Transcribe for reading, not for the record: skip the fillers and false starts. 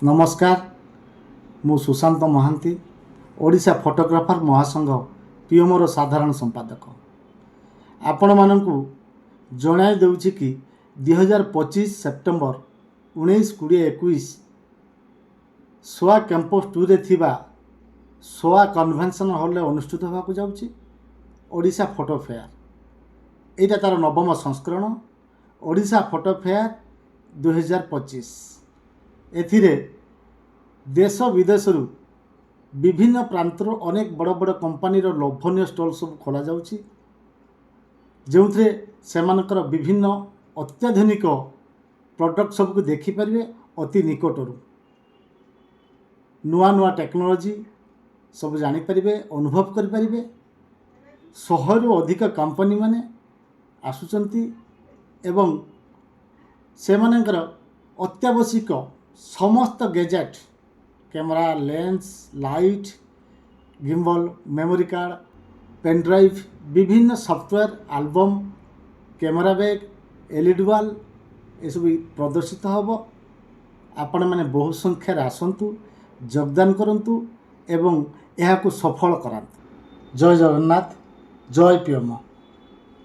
नमस्कार मु सुशांत महांती ओडिशा फोटोग्राफर महासंघ पीएमओर साधारण संपादक आपण मानकु जणाई देउछि कि 2025 सेप्टेम्बर 19 20 21 सोआ कैंपस 2 रे थिबा सोआ कन्वेंशन हॉल रे अनुष्ठित होबाकु जाउछि ओडिशा फोटो फेयर। एटा तार नवम संस्करण ओडिशा फोटो फेयर 2025। एथिरे देश विदेश विभिन्न प्रांतर अनेक बड़ बड़ कंपानी लोभनीय स्टॉल सब खोल जाउछि जोंथरे सेमानकर विभिन्न अत्याधुनिक प्रोडक्ट सबको देखि परिवे अति निकटरू नुआ नुआ टेक्नोलोजी सब जानि परिवे अनुभव करि परिवे। 100 रु अधिक कंपनी माने आसुचंती एवं सेमानकर अत्यावश्यक समस्त gadget camera lens light gimbal memory card pen drive विभिन्न software album camera bag LED wall ये सब प्रदर्शित होब। आपण मैंने बहु संख्यार आसतु योगदान करंतु एवं यह सफल करांतु। जय जगन्नाथ जय पीएमओ।